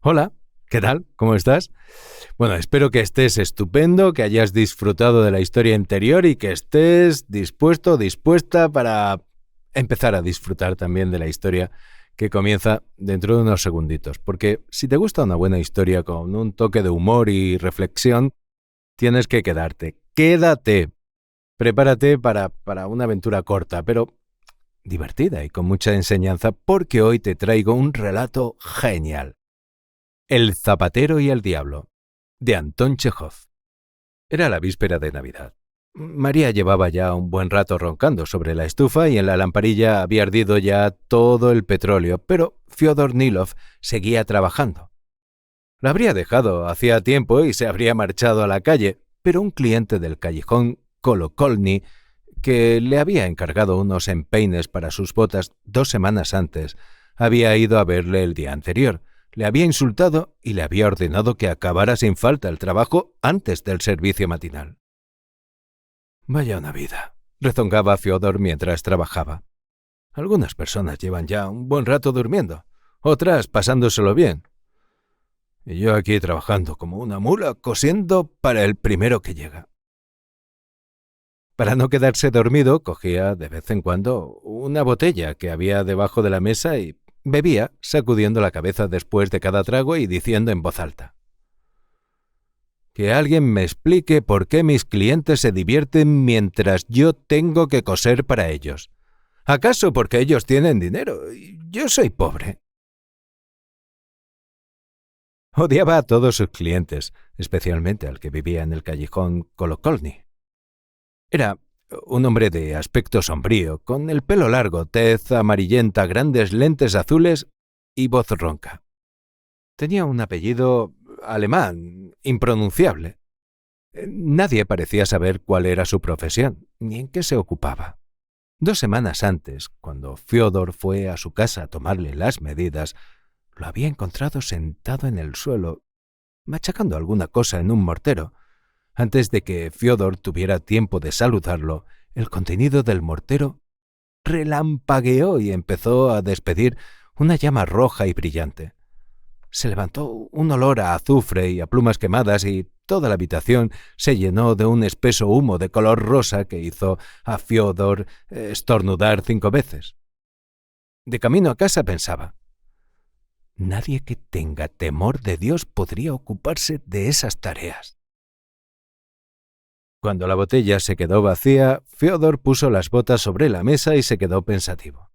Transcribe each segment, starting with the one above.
Hola, ¿qué tal? ¿Cómo estás? Bueno, espero que estés estupendo, que hayas disfrutado de la historia anterior y que estés dispuesto, dispuesta para empezar a disfrutar también de la historia que comienza dentro de unos segunditos. Porque si te gusta una buena historia con un toque de humor y reflexión, tienes que quedarte. Quédate. Prepárate para una aventura corta, pero divertida y con mucha enseñanza, porque hoy te traigo un relato genial. El zapatero y el diablo, de Antón Chejov. Era la víspera de Navidad. María llevaba ya un buen rato roncando sobre la estufa y en la lamparilla había ardido ya todo el petróleo, pero Fyodor Nilov seguía trabajando. La habría dejado hacía tiempo y se habría marchado a la calle, pero un cliente del callejón Kolokolny, que le había encargado unos empeines para sus botas 2 semanas antes, había ido a verle el día anterior. Le había insultado y le había ordenado que acabara sin falta el trabajo antes del servicio matinal. Vaya una vida, rezongaba Fyodor mientras trabajaba. Algunas personas llevan ya un buen rato durmiendo, otras pasándoselo bien. Y yo aquí trabajando como una mula, cosiendo para el primero que llega. Para no quedarse dormido, cogía de vez en cuando una botella que había debajo de la mesa y bebía, sacudiendo la cabeza después de cada trago y diciendo en voz alta: que alguien me explique por qué mis clientes se divierten mientras yo tengo que coser para ellos. ¿Acaso porque ellos tienen dinero y yo soy pobre? Odiaba a todos sus clientes, especialmente al que vivía en el callejón Kolokolny. Era un hombre de aspecto sombrío, con el pelo largo, tez amarillenta, grandes lentes azules y voz ronca. Tenía un apellido alemán, impronunciable. Nadie parecía saber cuál era su profesión, ni en qué se ocupaba. 2 semanas antes, cuando Fyodor fue a su casa a tomarle las medidas, lo había encontrado sentado en el suelo, machacando alguna cosa en un mortero. Antes de que Fyodor tuviera tiempo de saludarlo, el contenido del mortero relampagueó y empezó a despedir una llama roja y brillante. Se levantó un olor a azufre y a plumas quemadas y toda la habitación se llenó de un espeso humo de color rosa que hizo a Fyodor estornudar 5 veces. De camino a casa pensaba: nadie que tenga temor de Dios podría ocuparse de esas tareas. Cuando la botella se quedó vacía, Fyodor puso las botas sobre la mesa y se quedó pensativo.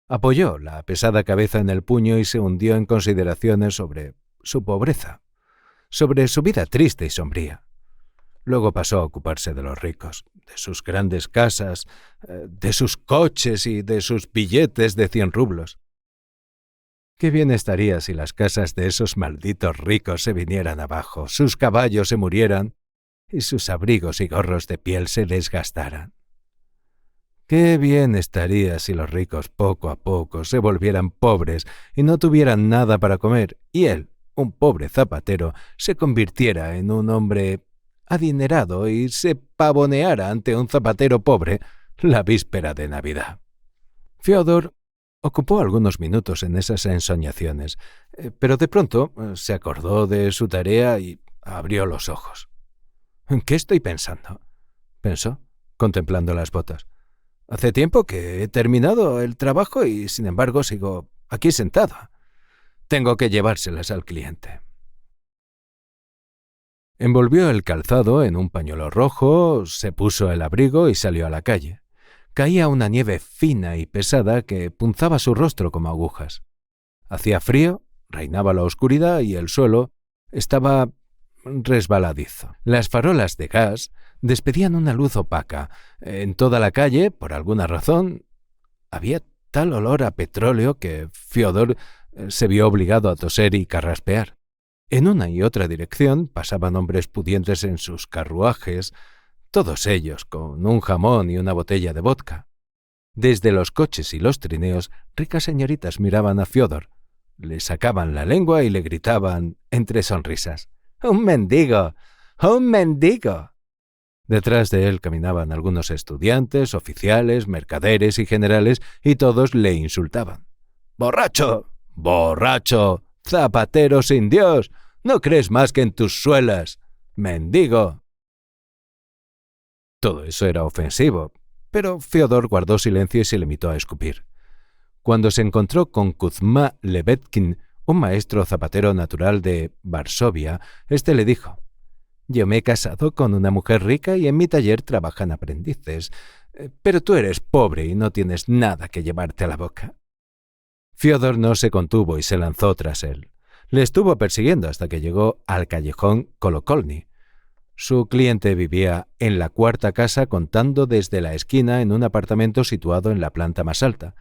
Apoyó la pesada cabeza en el puño y se hundió en consideraciones sobre su pobreza, sobre su vida triste y sombría. Luego pasó a ocuparse de los ricos, de sus grandes casas, de sus coches y de sus billetes de 100 rublos. Qué bien estaría si las casas de esos malditos ricos se vinieran abajo, sus caballos se murieran y sus abrigos y gorros de piel se desgastaran. Qué bien estaría si los ricos poco a poco se volvieran pobres y no tuvieran nada para comer, y él, un pobre zapatero, se convirtiera en un hombre adinerado y se pavoneara ante un zapatero pobre la víspera de Navidad. Fyodor ocupó algunos minutos en esas ensoñaciones, pero de pronto se acordó de su tarea y abrió los ojos. ¿En qué estoy pensando?, pensó, contemplando las botas. Hace tiempo que he terminado el trabajo y, sin embargo, sigo aquí sentado. Tengo que llevárselas al cliente. Envolvió el calzado en un pañuelo rojo, se puso el abrigo y salió a la calle. Caía una nieve fina y pesada que punzaba su rostro como agujas. Hacía frío, reinaba la oscuridad y el suelo estaba resbaladizo. Las farolas de gas despedían una luz opaca. En toda la calle, por alguna razón, había tal olor a petróleo que Fyodor se vio obligado a toser y carraspear. En una y otra dirección pasaban hombres pudientes en sus carruajes, todos ellos con un jamón y una botella de vodka. Desde los coches y los trineos, ricas señoritas miraban a Fyodor, le sacaban la lengua y le gritaban entre sonrisas: ¡Un mendigo! ¡Un mendigo! Detrás de él caminaban algunos estudiantes, oficiales, mercaderes y generales, y todos le insultaban. ¡Borracho! ¡Borracho! ¡Zapatero sin Dios! ¿No crees más que en tus suelas? ¡Mendigo! Todo eso era ofensivo, pero Fiodor guardó silencio y se limitó a escupir. Cuando se encontró con Kuzma Levetkin, un maestro zapatero natural de Varsovia, este le dijo: «Yo me he casado con una mujer rica y en mi taller trabajan aprendices, pero tú eres pobre y no tienes nada que llevarte a la boca». Fiodor no se contuvo y se lanzó tras él. Le estuvo persiguiendo hasta que llegó al callejón Kolokolny. Su cliente vivía en la cuarta casa, contando desde la esquina en un apartamento situado en la planta más alta.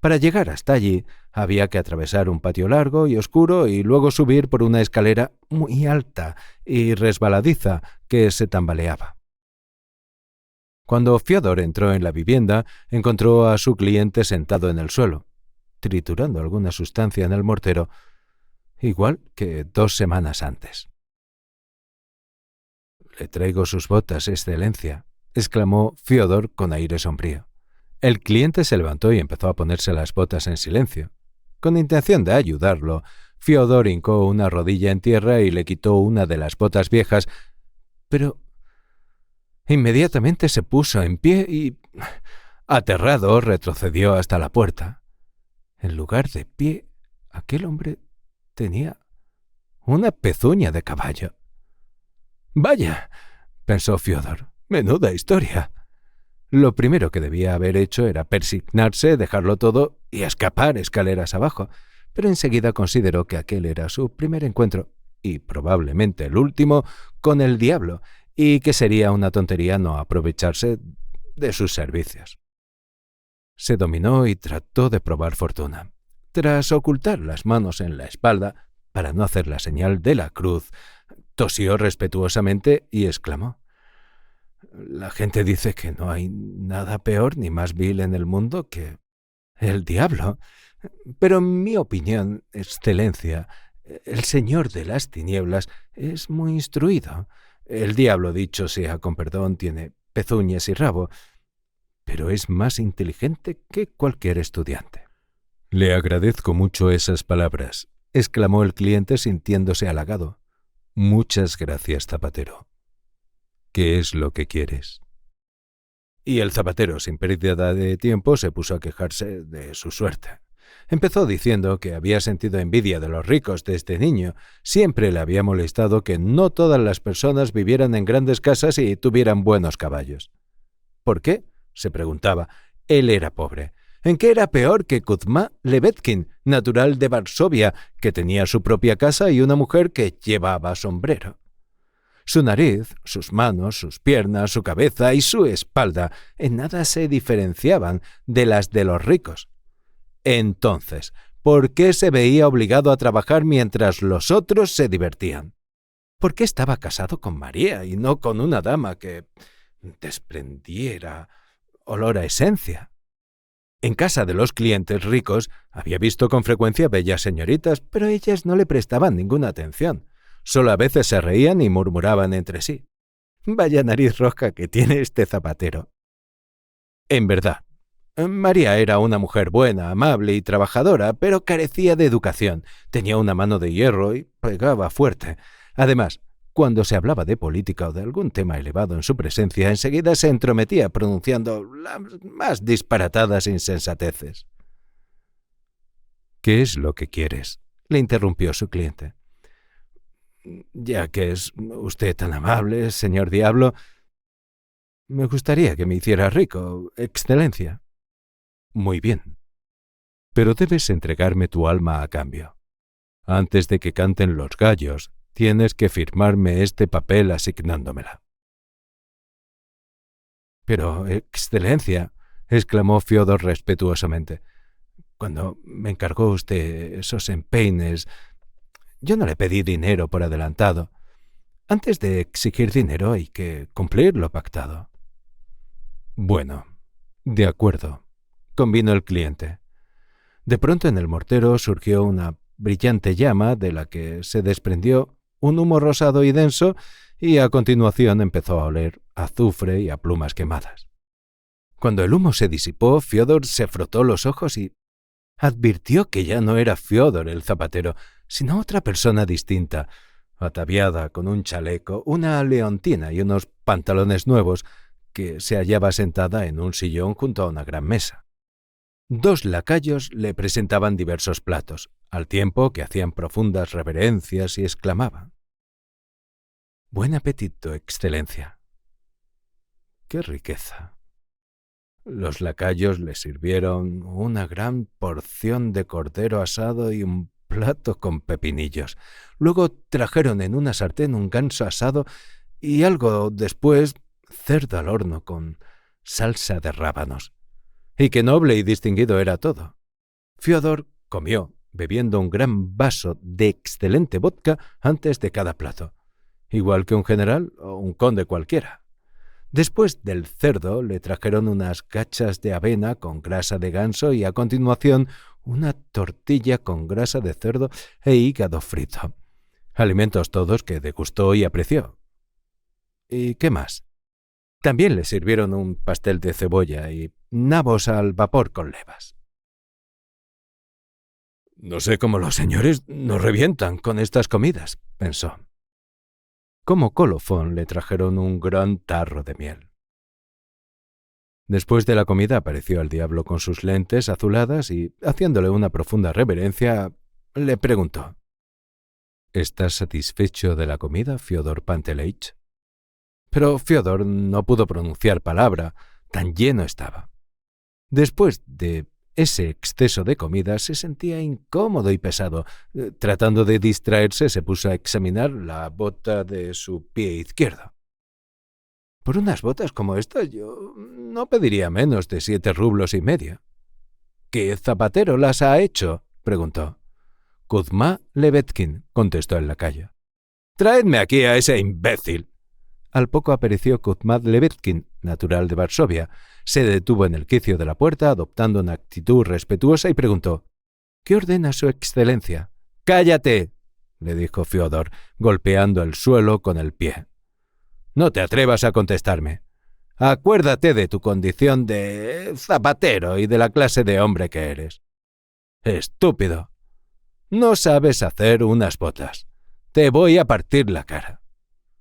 Para llegar hasta allí había que atravesar un patio largo y oscuro y luego subir por una escalera muy alta y resbaladiza que se tambaleaba. Cuando Fiodor entró en la vivienda, encontró a su cliente sentado en el suelo, triturando alguna sustancia en el mortero, igual que 2 semanas antes. «Le traigo sus botas, excelencia», exclamó Fiodor con aire sombrío. El cliente se levantó y empezó a ponerse las botas en silencio. Con intención de ayudarlo, Fiodor hincó una rodilla en tierra y le quitó una de las botas viejas, pero inmediatamente se puso en pie y, aterrado, retrocedió hasta la puerta. En lugar de pie, aquel hombre tenía una pezuña de caballo. «Vaya», pensó Fiodor, «menuda historia». Lo primero que debía haber hecho era persignarse, dejarlo todo y escapar escaleras abajo, pero enseguida consideró que aquel era su primer encuentro, y probablemente el último, con el diablo, y que sería una tontería no aprovecharse de sus servicios. Se dominó y trató de probar fortuna. Tras ocultar las manos en la espalda, para no hacer la señal de la cruz, tosió respetuosamente y exclamó: «La gente dice que no hay nada peor ni más vil en el mundo que el diablo. Pero en mi opinión, excelencia, el señor de las tinieblas es muy instruido. El diablo, dicho sea con perdón, tiene pezuñas y rabo, pero es más inteligente que cualquier estudiante». «Le agradezco mucho esas palabras», exclamó el cliente sintiéndose halagado. «Muchas gracias, zapatero. ¿Qué es lo que quieres?». Y el zapatero, sin pérdida de tiempo, se puso a quejarse de su suerte. Empezó diciendo que había sentido envidia de los ricos desde niño. Siempre le había molestado que no todas las personas vivieran en grandes casas y tuvieran buenos caballos. ¿Por qué?, se preguntaba. Él era pobre. ¿En qué era peor que Kuzma Levetkin, natural de Varsovia, que tenía su propia casa y una mujer que llevaba sombrero? Su nariz, sus manos, sus piernas, su cabeza y su espalda en nada se diferenciaban de las de los ricos. Entonces, ¿por qué se veía obligado a trabajar mientras los otros se divertían? ¿Por qué estaba casado con María y no con una dama que desprendiera olor a esencia? En casa de los clientes ricos había visto con frecuencia bellas señoritas, pero ellas no le prestaban ninguna atención. Solo a veces se reían y murmuraban entre sí: «Vaya nariz roja que tiene este zapatero». En verdad, María era una mujer buena, amable y trabajadora, pero carecía de educación. Tenía una mano de hierro y pegaba fuerte. Además, cuando se hablaba de política o de algún tema elevado en su presencia, enseguida se entrometía pronunciando las más disparatadas insensateces. «¿Qué es lo que quieres?», le interrumpió su cliente. «Ya que es usted tan amable, señor diablo, me gustaría que me hiciera rico, excelencia». «Muy bien, pero debes entregarme tu alma a cambio. Antes de que canten los gallos, tienes que firmarme este papel asignándomela». «Pero, excelencia», exclamó Fiodor respetuosamente, «cuando me encargó usted esos empeines, yo no le pedí dinero por adelantado. Antes de exigir dinero hay que cumplir lo pactado». «Bueno, de acuerdo», convino el cliente. De pronto en el mortero surgió una brillante llama de la que se desprendió un humo rosado y denso, y a continuación empezó a oler a azufre y a plumas quemadas. Cuando el humo se disipó, Fiodor se frotó los ojos y advirtió que ya no era Fiódor el zapatero, sino otra persona distinta, ataviada con un chaleco, una leontina y unos pantalones nuevos, que se hallaba sentada en un sillón junto a una gran mesa. 2 lacayos le presentaban diversos platos, al tiempo que hacían profundas reverencias y exclamaban: «Buen apetito, excelencia». ¡Qué riqueza! Los lacayos le sirvieron una gran porción de cordero asado y un plato con pepinillos. Luego trajeron en una sartén un ganso asado y algo después cerdo al horno con salsa de rábanos. Y qué noble y distinguido era todo. Fiódor comió, bebiendo un gran vaso de excelente vodka antes de cada plato, igual que un general o un conde cualquiera. Después del cerdo le trajeron unas gachas de avena con grasa de ganso y a continuación una tortilla con grasa de cerdo e hígado frito. Alimentos todos que degustó y apreció. ¿Y qué más? También le sirvieron un pastel de cebolla y nabos al vapor con levas. «No sé cómo los señores nos revientan con estas comidas», pensó. Como colofón le trajeron un gran tarro de miel. Después de la comida apareció el diablo con sus lentes azuladas y, haciéndole una profunda reverencia, le preguntó: «¿Estás satisfecho de la comida, Fiódor Panteleich?». Pero Fiódor no pudo pronunciar palabra, tan lleno estaba. Después de ese exceso de comida se sentía incómodo y pesado. Tratando de distraerse, se puso a examinar la bota de su pie izquierdo. «Por unas botas como estas yo no pediría menos de 7,5 rublos. «¿Qué zapatero las ha hecho?», preguntó. «Kuzma Levetkin», contestó el lacayo. «Traedme aquí a ese imbécil». Al poco apareció Kuzma Levetkin, natural de Varsovia. Se detuvo en el quicio de la puerta, adoptando una actitud respetuosa, y preguntó: «¿Qué ordena su excelencia?». «¡Cállate!», le dijo Fiódor, golpeando el suelo con el pie. «No te atrevas a contestarme. Acuérdate de tu condición de zapatero y de la clase de hombre que eres. Estúpido. No sabes hacer unas botas. Te voy a partir la cara.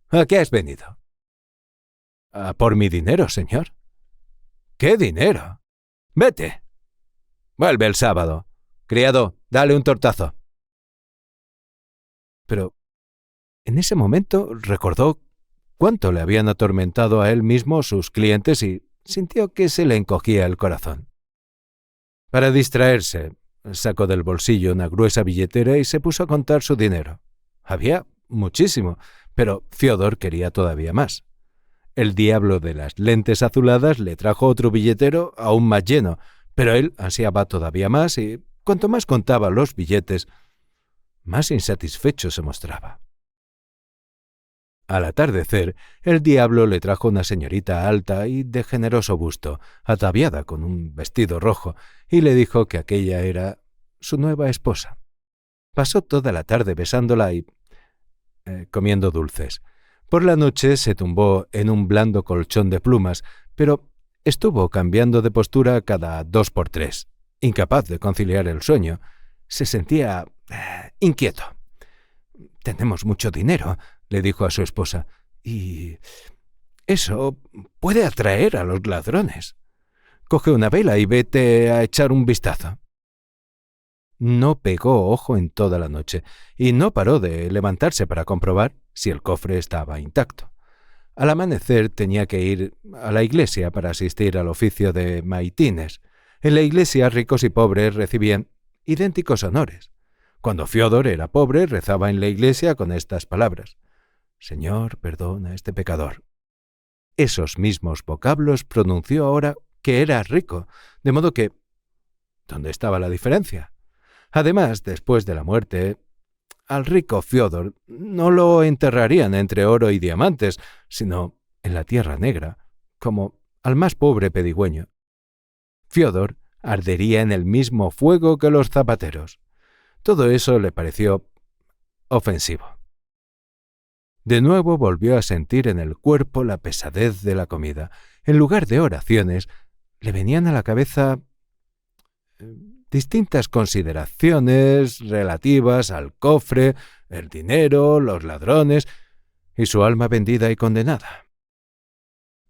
¿A qué has venido?». «A por mi dinero, señor». «¿Qué dinero?». «Vete. Vuelve el sábado. Criado, dale un tortazo». Pero en ese momento recordó cuánto le habían atormentado a él mismo sus clientes y sintió que se le encogía el corazón. Para distraerse, sacó del bolsillo una gruesa billetera y se puso a contar su dinero. Había muchísimo, pero Fiódor quería todavía más. El diablo de las lentes azuladas le trajo otro billetero aún más lleno, pero él ansiaba todavía más y, cuanto más contaba los billetes, más insatisfecho se mostraba. Al atardecer, el diablo le trajo una señorita alta y de generoso busto, ataviada con un vestido rojo, y le dijo que aquella era su nueva esposa. Pasó toda la tarde besándola y comiendo dulces. Por la noche se tumbó en un blando colchón de plumas, pero estuvo cambiando de postura cada 2 por 3, incapaz de conciliar el sueño. Se sentía inquieto. «Tenemos mucho dinero», le dijo a su esposa, «y eso puede atraer a los ladrones. Coge una vela y vete a echar un vistazo». No pegó ojo en toda la noche y no paró de levantarse para comprobar si el cofre estaba intacto. Al amanecer tenía que ir a la iglesia para asistir al oficio de maitines. En la iglesia ricos y pobres recibían idénticos honores. Cuando Fiódor era pobre, rezaba en la iglesia con estas palabras: «Señor, perdona a este pecador». Esos mismos vocablos pronunció ahora que era rico, de modo que ¿dónde estaba la diferencia? Además, después de la muerte, al rico Fiódor no lo enterrarían entre oro y diamantes, sino en la tierra negra, como al más pobre pedigüeño. Fiódor ardería en el mismo fuego que los zapateros. Todo eso le pareció ofensivo. De nuevo volvió a sentir en el cuerpo la pesadez de la comida. En lugar de oraciones, le venían a la cabeza distintas consideraciones relativas al cofre, el dinero, los ladrones y su alma vendida y condenada.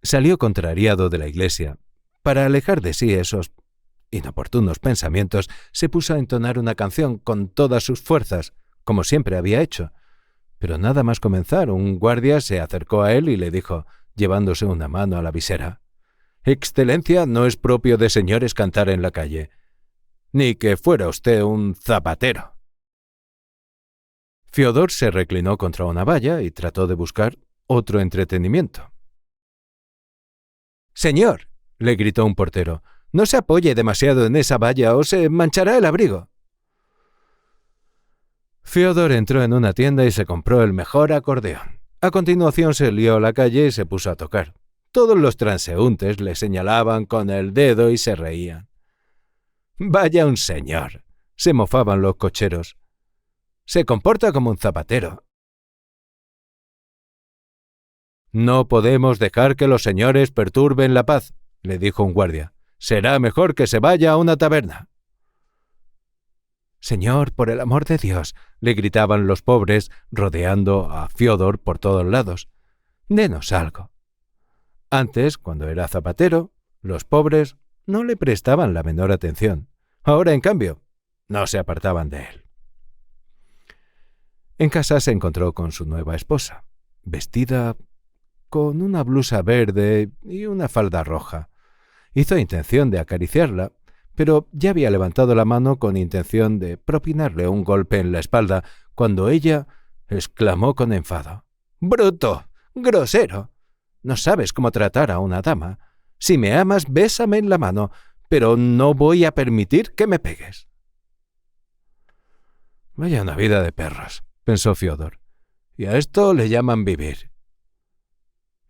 Salió contrariado de la iglesia. Para alejar de sí esos inoportunos pensamientos, se puso a entonar una canción con todas sus fuerzas, como siempre había hecho. Pero nada más comenzar, un guardia se acercó a él y le dijo, llevándose una mano a la visera: «Excelencia, no es propio de señores cantar en la calle, ni que fuera usted un zapatero». Fiodor se reclinó contra una valla y trató de buscar otro entretenimiento. «Señor», le gritó un portero, «no se apoye demasiado en esa valla o se manchará el abrigo». Fiodor entró en una tienda y se compró el mejor acordeón. A continuación salió a la calle y se puso a tocar. Todos los transeúntes le señalaban con el dedo y se reían. «Vaya un señor», se mofaban los cocheros. «Se comporta como un zapatero». «No podemos dejar que los señores perturben la paz», le dijo un guardia. «Será mejor que se vaya a una taberna». «Señor, por el amor de Dios», le gritaban los pobres, rodeando a Fiodor por todos lados. «Denos algo». Antes, cuando era zapatero, los pobres no le prestaban la menor atención. Ahora, en cambio, no se apartaban de él. En casa se encontró con su nueva esposa, vestida con una blusa verde y una falda roja. Hizo intención de acariciarla, pero ya había levantado la mano con intención de propinarle un golpe en la espalda cuando ella exclamó con enfado: «¡Bruto! ¡Grosero! No sabes cómo tratar a una dama. Si me amas, bésame en la mano, pero no voy a permitir que me pegues». «Vaya una vida de perros», pensó Fiodor, «y a esto le llaman vivir.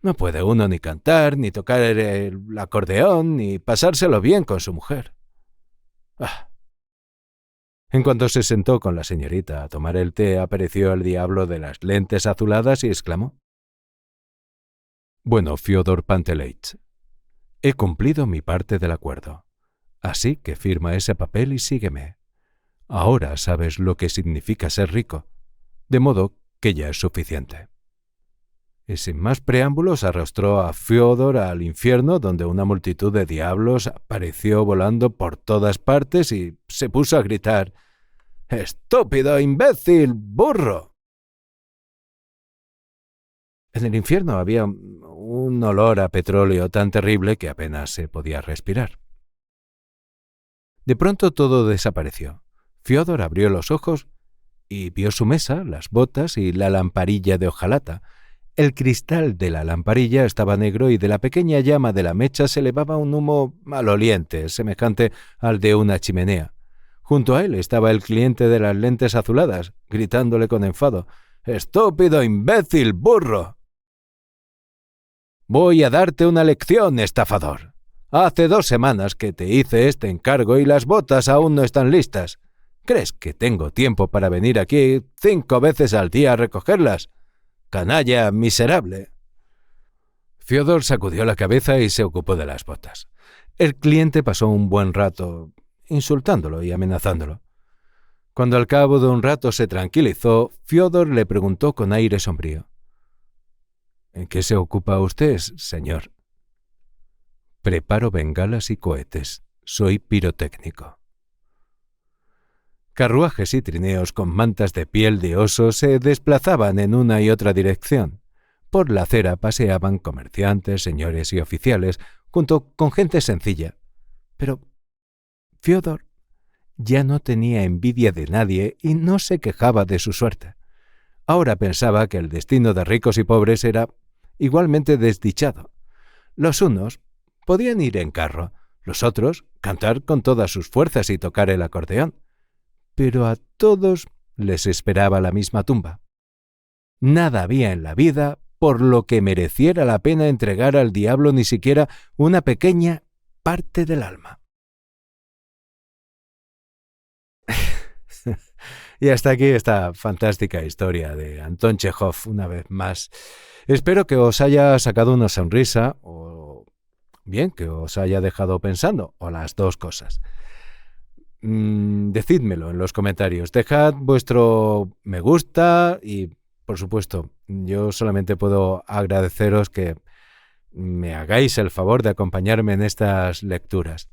No puede uno ni cantar, ni tocar el acordeón, ni pasárselo bien con su mujer. Ah». En cuanto se sentó con la señorita a tomar el té, apareció el diablo de las lentes azuladas y exclamó: «Bueno, Fiodor Panteleich, he cumplido mi parte del acuerdo, así que firma ese papel y sígueme. Ahora sabes lo que significa ser rico, de modo que ya es suficiente». Y sin más preámbulos arrastró a Fiodor al infierno, donde una multitud de diablos apareció volando por todas partes y se puso a gritar: «¡Estúpido, imbécil, burro!». En el infierno había un olor a petróleo tan terrible que apenas se podía respirar. De pronto todo desapareció. Fiodor abrió los ojos y vio su mesa, las botas y la lamparilla de hojalata. El cristal de la lamparilla estaba negro y de la pequeña llama de la mecha se elevaba un humo maloliente, semejante al de una chimenea. Junto a él estaba el cliente de las lentes azuladas, gritándole con enfado: «¡Estúpido, imbécil, burro! Voy a darte una lección, estafador. Hace 2 semanas que te hice este encargo y las botas aún no están listas. ¿Crees que tengo tiempo para venir aquí 5 veces al día a recogerlas? ¡Canalla miserable!». Fiodor sacudió la cabeza y se ocupó de las botas. El cliente pasó un buen rato insultándolo y amenazándolo. Cuando al cabo de un rato se tranquilizó, Fiodor le preguntó con aire sombrío: «¿En qué se ocupa usted, señor?». «Preparo bengalas y cohetes. Soy pirotécnico». Carruajes y trineos con mantas de piel de oso se desplazaban en una y otra dirección. Por la acera paseaban comerciantes, señores y oficiales, junto con gente sencilla. Pero Fiodor ya no tenía envidia de nadie y no se quejaba de su suerte. Ahora pensaba que el destino de ricos y pobres era igualmente desdichado. Los unos podían ir en carro, los otros cantar con todas sus fuerzas y tocar el acordeón. Pero a todos les esperaba la misma tumba. Nada había en la vida por lo que mereciera la pena entregar al diablo ni siquiera una pequeña parte del alma. Y hasta aquí esta fantástica historia de Anton Chejov, una vez más. Espero que os haya sacado una sonrisa o bien que os haya dejado pensando, o las dos cosas. decídmelo en los comentarios. Dejad vuestro me gusta y, por supuesto, yo solamente puedo agradeceros que me hagáis el favor de acompañarme en estas lecturas.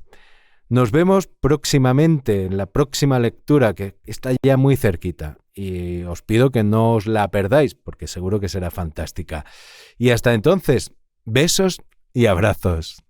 Nos vemos próximamente en la próxima lectura, que está ya muy cerquita, y os pido que no os la perdáis porque seguro que será fantástica. Y hasta entonces, besos y abrazos.